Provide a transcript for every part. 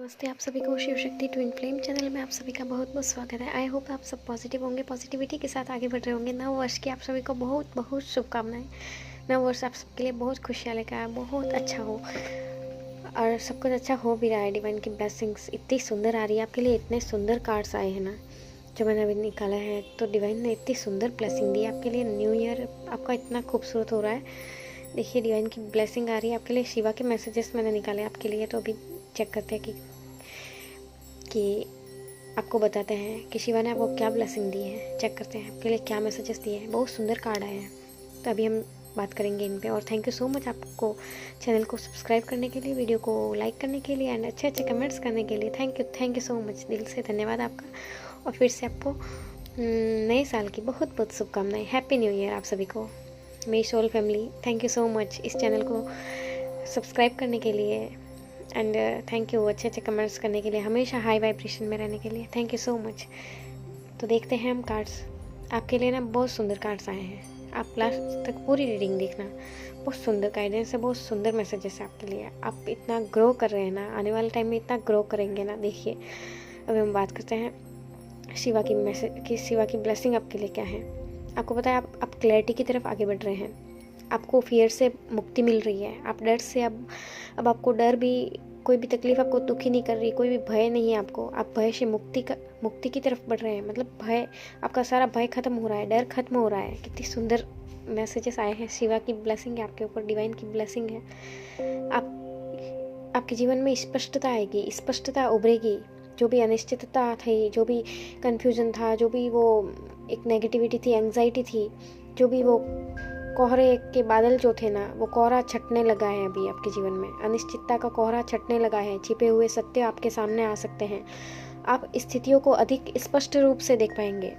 नमस्ते आप सभी को Shiv Shakti twin flame channel में आप सभी का बहुत बहुत स्वागत है। आई होप आप सब पॉजिटिव होंगे, पॉजिटिविटी के साथ आगे बढ़ रहे होंगे। नव वर्ष की आप सभी को बहुत बहुत शुभकामनाएं। नव वर्ष आप सबके लिए बहुत खुशियाँ लेकर आए, बहुत अच्छा हो और सब कुछ अच्छा हो भी रहा है। डिवाइन की ब्लेसिंग्स इतनी सुंदर आ रही है आपके लिए, इतने सुंदर कार्ड्स आए हैं ना जो मैंने अभी निकाला है। तो डिवाइन ने इतनी सुंदर ब्लेसिंग दी आपके लिए। न्यू ईयर आपका इतना खूबसूरत हो रहा है। देखिए डिवाइन की ब्लेसिंग आ रही है आपके लिए। शिवा के मैसेजेस मैंने निकाले आपके लिए, तो अभी चेक करते हैं कि आपको बताते हैं कि शिवा ने आपको क्या ब्लेसिंग दी है। चेक करते हैं आपके लिए क्या मैसेजेस दिए हैं। बहुत सुंदर कार्ड आए हैं, तो अभी हम बात करेंगे इन पे। और थैंक यू सो मच आपको चैनल को सब्सक्राइब करने के लिए, वीडियो को लाइक करने के लिए एंड अच्छे अच्छे कमेंट्स करने के लिए। थैंक यू सो मच, दिल से धन्यवाद आपका। और फिर से आपको नए साल की बहुत बहुत शुभकामनाएं। हैप्पी न्यू ईयर आप सभी को। मेरी soul family, thank you so much इस चैनल को सब्सक्राइब करने के लिए एंड थैंक यू अच्छे अच्छे कमेंट्स करने के लिए, हमेशा हाई वाइब्रेशन में रहने के लिए। Thank you so much. तो देखते हैं हम कार्ड्स आपके लिए ना। बहुत सुंदर कार्ड्स आए हैं, आप लास्ट तक पूरी रीडिंग देखना। बहुत सुंदर गाइडेंस है, बहुत सुंदर मैसेजेस है आपके लिए। आप इतना ग्रो कर रहे हैं ना, आने वाले टाइम में इतना ग्रो करेंगे ना। देखिए अभी हम बात करते हैं शिवा की ब्लेसिंग आपके लिए क्या है। आपको पता है आप क्लैरिटी की तरफ आगे बढ़ रहे हैं। आपको फियर से मुक्ति मिल रही है। आप डर से अब आपको डर भी, कोई भी तकलीफ आपको दुखी नहीं कर रही, कोई भी भय नहीं है आपको। आप भय से मुक्ति की तरफ बढ़ रहे हैं। मतलब भय, आपका सारा भय खत्म हो रहा है, डर खत्म हो रहा है। कितनी सुंदर मैसेजेस आए हैं। शिवा की ब्लेसिंग है आपके ऊपर, डिवाइन की ब्लेसिंग है। आपके जीवन में स्पष्टता आएगी, स्पष्टता उभरेगी। जो भी अनिश्चितता थी, जो भी कन्फ्यूजन था, जो भी वो एक नेगेटिविटी थी, एंग्जाइटी थी, जो भी वो कोहरे के बादल जो थे ना, वो कोहरा छटने लगा है अभी आपके जीवन में। अनिश्चितता का कोहरा छटने लगा है। छिपे हुए सत्य आपके सामने आ सकते हैं। आप स्थितियों को अधिक स्पष्ट रूप से देख पाएंगे।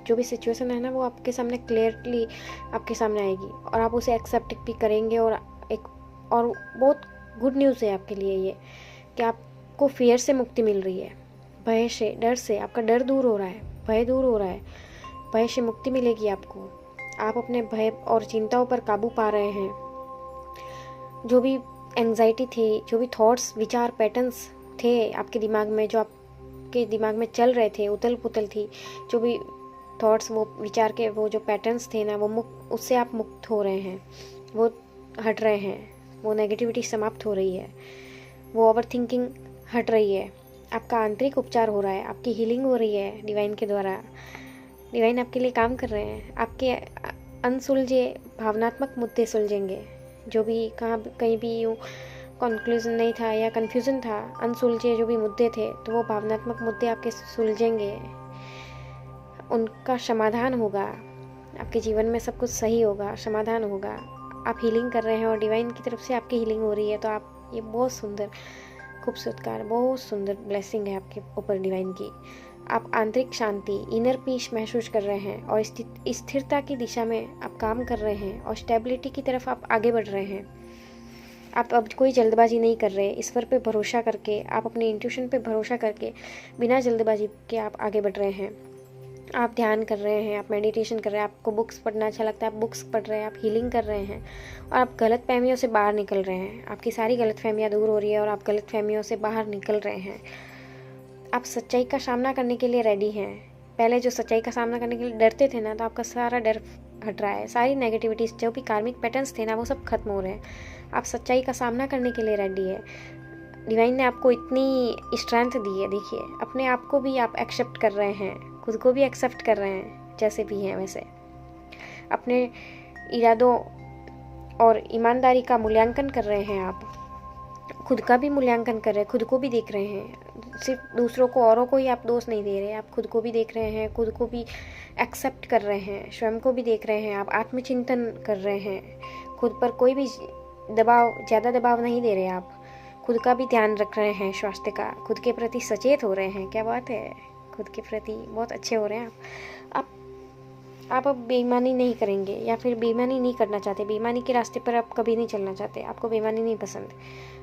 जो भी सिचुएशन है ना, वो आपके सामने क्लियरली आपके सामने आएगी और आप उसे एक्सेप्ट भी करेंगे। और बहुत गुड न्यूज़ है आपके लिए ये कि आपको फियर से मुक्ति मिल रही है। भय से, डर से, आपका डर दूर हो रहा है, भय दूर हो रहा है। भय से मुक्ति मिलेगी आपको। आप अपने भय और चिंताओं पर काबू पा रहे हैं। जो भी एंग्जाइटी थी, जो भी थॉट्स, विचार, पैटर्न्स थे आपके दिमाग में, जो आपके दिमाग में चल रहे थे, उथल पुथल थी, जो भी थॉट्स, वो विचार के वो जो पैटर्न्स थे ना, वो उससे आप मुक्त हो रहे हैं। वो हट रहे हैं, वो नेगेटिविटी समाप्त हो रही है, वो ओवर थिंकिंग हट रही है। आपका आंतरिक उपचार हो रहा है, आपकी हीलिंग हो रही है डिवाइन के द्वारा। डिवाइन आपके लिए काम कर रहे हैं। आपके अनसुलझे भावनात्मक मुद्दे सुलझेंगे। जो भी कहीं भी यूँ कंक्लूजन नहीं था या कन्फ्यूज़न था, अनसुलझे जो भी मुद्दे थे, तो वो भावनात्मक मुद्दे आपके सुलझेंगे, उनका समाधान होगा। आपके जीवन में सब कुछ सही होगा, समाधान होगा। आप हीलिंग कर रहे हैं और डिवाइन की तरफ से आपकी हीलिंग हो रही है। तो आप ये बहुत सुंदर खूबसूरत कार्ड, बहुत सुंदर ब्लेसिंग है आपके ऊपर डिवाइन की। आप आंतरिक शांति, इनर पीस महसूस कर रहे हैं और स्थिरता की दिशा में आप काम कर रहे हैं और स्टेबिलिटी की तरफ आप आगे बढ़ रहे हैं। आप अब कोई जल्दबाजी नहीं कर रहे। ईश्वर पे भरोसा करके, आप अपने इंट्यूशन पे भरोसा करके, बिना जल्दबाजी के आप आगे बढ़ रहे हैं। आप ध्यान कर रहे हैं, आप मेडिटेशन कर रहे हैं, आपको बुक्स पढ़ना अच्छा लगता है, आप बुक्स पढ़ रहे हैं, आप हीलिंग कर रहे हैं और आप गलतफहमियों से बाहर निकल रहे हैं। आपकी सारी गलतफहमियाँ दूर हो रही है और आप गलतफहमियों से बाहर निकल रहे हैं। आप सच्चाई का सामना करने के लिए रेडी हैं। पहले जो सच्चाई का सामना करने के लिए डरते थे ना, तो आपका सारा डर हट रहा है। सारी नेगेटिविटीज़, जो भी कार्मिक पैटर्न्स थे ना, वो सब खत्म हो रहे हैं। आप सच्चाई का सामना करने के लिए रेडी है। डिवाइन ने आपको इतनी स्ट्रेंथ दी है। देखिए अपने आप को भी आप एक्सेप्ट कर रहे हैं, खुद को भी एक्सेप्ट कर रहे हैं जैसे भी हैं वैसे। अपने इरादों और ईमानदारी का मूल्यांकन कर रहे हैं आप। खुद का भी मूल्यांकन कर रहे हैं, खुद को भी देख रहे हैं। सिर्फ दूसरों को, औरों को ही आप दोष नहीं दे रहे, आप खुद को भी देख रहे हैं, खुद को भी एक्सेप्ट कर रहे हैं, स्वयं को भी देख रहे हैं। आप आत्मचिंतन कर रहे हैं। खुद पर कोई भी ज़्यादा दबाव नहीं दे रहे। आप खुद का भी ध्यान रख रहे हैं, स्वास्थ्य का। खुद के प्रति सचेत हो रहे हैं। क्या बात है, खुद के प्रति बहुत अच्छे हो रहे हैं आप अब बेईमानी नहीं करेंगे या फिर बेईमानी नहीं करना चाहते। बेईमानी के रास्ते पर आप कभी नहीं चलना चाहते। आपको बेईमानी नहीं पसंद।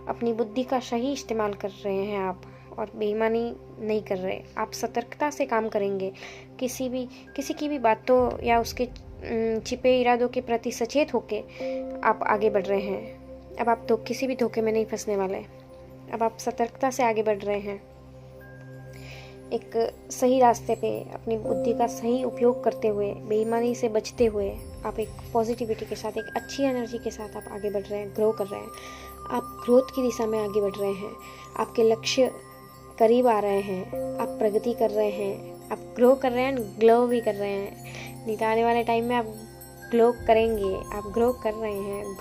अपनी बुद्धि का सही इस्तेमाल कर रहे हैं आप और बेईमानी नहीं कर रहे। आप सतर्कता से काम करेंगे। किसी की भी बातों या उसके छिपे इरादों के प्रति सचेत होके आप आगे बढ़ रहे हैं। अब आप किसी भी धोखे में नहीं फंसने वाले। अब आप सतर्कता से आगे बढ़ रहे हैं, एक सही रास्ते पे अपनी बुद्धि का सही उपयोग करते हुए, बेईमानी से बचते हुए आप एक पॉजिटिविटी के साथ, एक अच्छी एनर्जी के साथ आप आगे बढ़ रहे हैं, ग्रो कर रहे हैं। आप ग्रोथ की दिशा में आगे बढ़ रहे हैं, आपके लक्ष्य करीब आ रहे हैं, आप प्रगति कर रहे हैं, आप ग्रो कर रहे हैं, ग्लो भी कर रहे हैं। नहीं तो आने वाले टाइम में आप ग्लो करेंगे, आप ग्रो कर रहे हैं,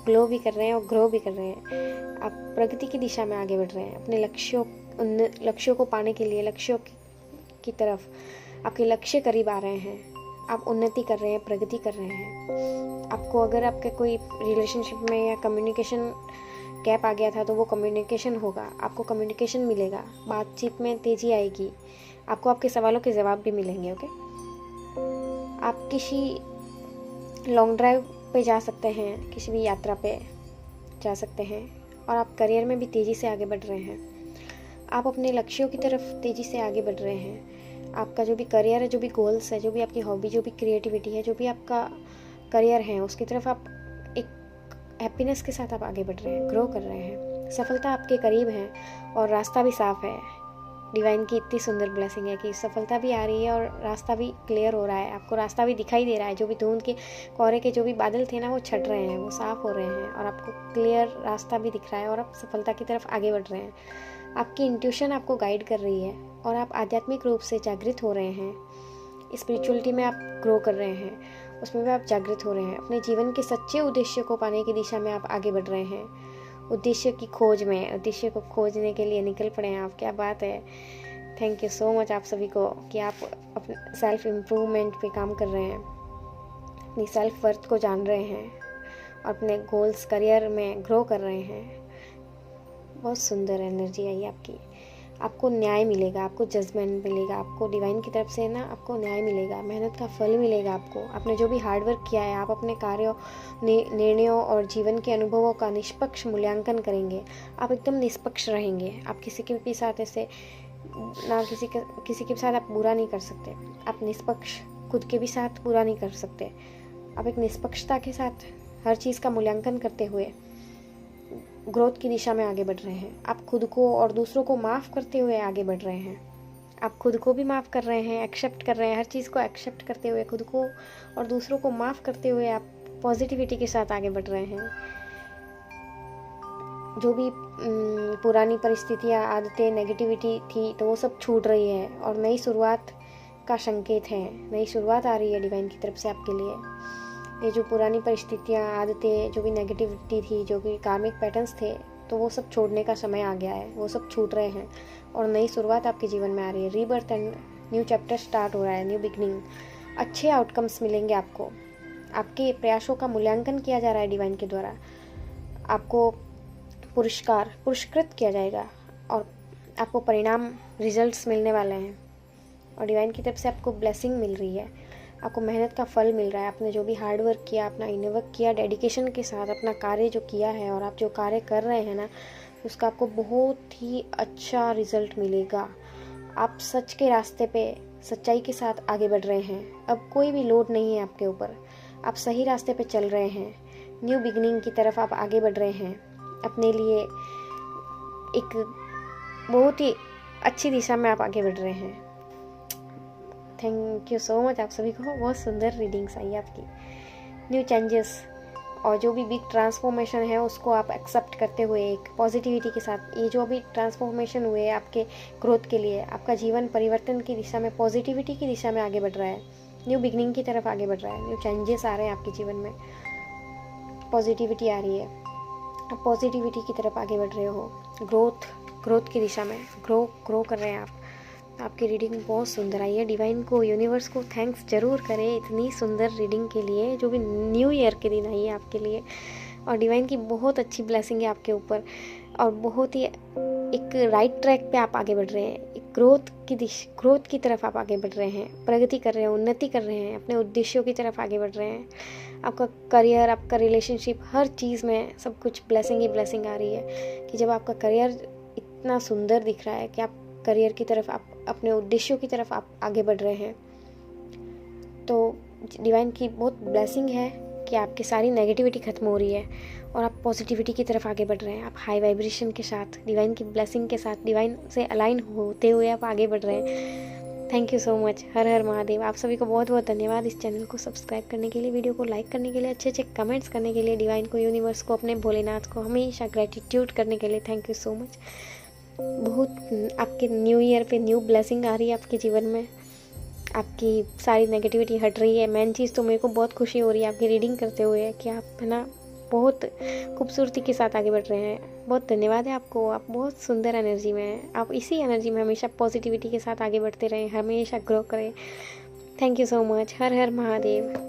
ग्लो भी कर रहे हैं और ग्रो भी कर रहे हैं। आप प्रगति की दिशा में आगे बढ़ रहे हैं, अपने लक्ष्यों को पाने के लिए, लक्ष्यों की तरफ आपके लक्ष्य करीब आ रहे हैं, आप उन्नति कर रहे हैं, प्रगति कर रहे हैं। आपको अगर आपके कोई रिलेशनशिप में या कम्युनिकेशन गैप आ गया था तो वो कम्युनिकेशन होगा, आपको कम्युनिकेशन मिलेगा, बातचीत में तेज़ी आएगी, आपको आपके सवालों के जवाब भी मिलेंगे। ओके, आप किसी लॉन्ग ड्राइव पे जा सकते हैं, किसी भी यात्रा पे जा सकते हैं, और आप करियर में भी तेज़ी से आगे बढ़ रहे हैं। आप अपने लक्ष्यों की तरफ तेज़ी से आगे बढ़ रहे हैं। आपका जो भी करियर है, जो भी गोल्स है, जो भी आपकी हॉबी, जो भी क्रिएटिविटी है, जो भी आपका करियर है, उसकी तरफ आप एक हैप्पीनेस के साथ आप आगे बढ़ रहे हैं, ग्रो कर रहे हैं। सफलता आपके करीब है और रास्ता भी साफ है। डिवाइन की इतनी सुंदर ब्लेसिंग है कि सफलता भी आ रही है और रास्ता भी क्लियर हो रहा है, आपको रास्ता भी दिखाई दे रहा है। जो भी धुंध के कोहरे के जो भी बादल थे ना, वो छट रहे हैं, वो साफ हो रहे हैं और आपको क्लियर रास्ता भी दिख रहा है और आप सफलता की तरफ आगे बढ़ रहे हैं। आपकी इंट्यूशन आपको गाइड कर रही है और आप आध्यात्मिक रूप से जागृत हो रहे हैं। स्पिरिचुअलिटी में आप ग्रो कर रहे हैं, उसमें भी आप जागृत हो रहे हैं। अपने जीवन के सच्चे उद्देश्य को पाने की दिशा में आप आगे बढ़ रहे हैं। उद्देश्य की खोज में, उद्देश्य को खोजने के लिए निकल पड़े हैं आप। क्या बात है, थैंक यू सो मच आप सभी को कि आप अपने सेल्फ इम्प्रूवमेंट पे काम कर रहे हैं, अपनी सेल्फ वर्थ को जान रहे हैं और अपने गोल्स करियर में ग्रो कर रहे हैं। बहुत सुंदर एनर्जी आई आपकी। आपको न्याय मिलेगा, आपको जजमेंट मिलेगा, आपको डिवाइन की तरफ से ना आपको न्याय मिलेगा, मेहनत का फल मिलेगा आपको। आपने जो भी हार्डवर्क किया है, आप अपने कार्यों, निर्णयों और जीवन के अनुभवों का निष्पक्ष मूल्यांकन करेंगे। आप एकदम निष्पक्ष रहेंगे। आप किसी के भी साथ ऐसे ना किसी के साथ आप बुरा नहीं कर सकते। आप निष्पक्ष, खुद के भी साथ बुरा नहीं कर सकते। आप एक निष्पक्षता के साथ हर चीज़ का मूल्यांकन करते हुए ग्रोथ की दिशा में आगे बढ़ रहे हैं। आप खुद को और दूसरों को माफ़ करते हुए आगे बढ़ रहे हैं। आप खुद को भी माफ़ कर रहे हैं, एक्सेप्ट कर रहे हैं, हर चीज़ को एक्सेप्ट करते हुए, खुद को और दूसरों को माफ़ करते हुए आप पॉजिटिविटी के साथ आगे बढ़ रहे हैं। जो भी पुरानी परिस्थितियाँ, आदतें, नेगेटिविटी थी, तो वो सब छूट रही है और नई शुरुआत का संकेत है। नई शुरुआत आ रही है डिवाइन की तरफ से आपके लिए। ये जो पुरानी परिस्थितियाँ, आदतें, जो भी नेगेटिविटी थी, जो भी कार्मिक पैटर्न्स थे, तो वो सब छोड़ने का समय आ गया है। वो सब छूट रहे हैं और नई शुरुआत आपके जीवन में आ रही है। Rebirth and new chapter start हो रहा है, न्यू बिगनिंग। अच्छे आउटकम्स मिलेंगे आपको। आपके प्रयासों का मूल्यांकन किया जा रहा है डिवाइन के द्वारा। आपको पुरस्कृत किया जाएगा और आपको परिणाम, रिजल्ट्स मिलने वाले हैं और डिवाइन की तरफ से आपको ब्लेसिंग मिल रही है। आपको मेहनत का फल मिल रहा है। आपने जो भी हार्ड वर्क किया, अपना इनर वर्क किया, डेडिकेशन के साथ अपना कार्य जो किया है और आप जो कार्य कर रहे हैं ना, उसका आपको बहुत ही अच्छा रिजल्ट मिलेगा। आप सच के रास्ते पे सच्चाई के साथ आगे बढ़ रहे हैं। अब कोई भी लोड नहीं है आपके ऊपर। आप सही रास्ते पे चल रहे हैं। न्यू बिगनिंग की तरफ आप आगे बढ़ रहे हैं। अपने लिए एक बहुत ही अच्छी दिशा में आप आगे बढ़ रहे हैं। थैंक यू सो मच आप सभी को। बहुत सुंदर रीडिंग्स आई आपकी। न्यू चेंजेस और जो भी बिग ट्रांसफॉर्मेशन है उसको आप एक्सेप्ट करते हुए एक पॉजिटिविटी के साथ, ये जो भी ट्रांसफॉर्मेशन हुए आपके ग्रोथ के लिए, आपका जीवन परिवर्तन की दिशा में, पॉजिटिविटी की दिशा में आगे बढ़ रहा है। न्यू बिगनिंग की तरफ आगे बढ़ रहा है। न्यू चेंजेस आ रहे हैं आपके जीवन में, पॉजिटिविटी आ रही है। आप पॉजिटिविटी की तरफ आगे बढ़ रहे हो, ग्रोथ की दिशा में ग्रो कर रहे हैं आप। आपकी रीडिंग बहुत सुंदर आई है। डिवाइन को, यूनिवर्स को थैंक्स ज़रूर करें इतनी सुंदर रीडिंग के लिए, जो भी न्यू ईयर के दिन आई है आपके लिए। और डिवाइन की बहुत अच्छी ब्लेसिंग है आपके ऊपर और बहुत ही एक राइट ट्रैक पे आप आगे बढ़ रहे हैं। एक ग्रोथ की तरफ आप आगे बढ़ रहे हैं, प्रगति कर रहे हैं, उन्नति कर रहे हैं, अपने उद्देश्यों की तरफ आगे बढ़ रहे हैं। आपका करियर, आपका रिलेशनशिप, हर चीज़ में सब कुछ ब्लेसिंग ही ब्लेसिंग आ रही है कि जब आपका करियर इतना सुंदर दिख रहा है कि आप करियर की तरफ, आप अपने उद्देश्यों की तरफ आप आगे बढ़ रहे हैं, तो डिवाइन की बहुत ब्लेसिंग है कि आपकी सारी नेगेटिविटी ख़त्म हो रही है और आप पॉजिटिविटी की तरफ आगे बढ़ रहे हैं। आप हाई वाइब्रेशन के साथ, डिवाइन की ब्लेसिंग के साथ, डिवाइन से अलाइन होते हुए आप आगे बढ़ रहे हैं। Thank you so much. हर हर महादेव। आप सभी को बहुत बहुत धन्यवाद इस चैनल को सब्सक्राइब करने के लिए, वीडियो को लाइक करने के लिए, अच्छे अच्छे कमेंट्स करने के लिए, डिवाइन को, यूनिवर्स को, अपने भोलेनाथ को हमेशा ग्रेटिट्यूड करने के लिए। Thank you so much. बहुत आपके न्यू ईयर पे न्यू ब्लेसिंग आ रही है आपके जीवन में। आपकी सारी नेगेटिविटी हट रही है। मेन चीज़ तो मेरे को बहुत खुशी हो रही है आपकी रीडिंग करते हुए कि आप है ना बहुत खूबसूरती के साथ आगे बढ़ रहे हैं। बहुत धन्यवाद है आपको। आप बहुत सुंदर एनर्जी में हैं। आप इसी एनर्जी में हमेशा पॉजिटिविटी के साथ आगे बढ़ते रहें, हमेशा ग्रो करें। Thank you so much. हर हर महादेव।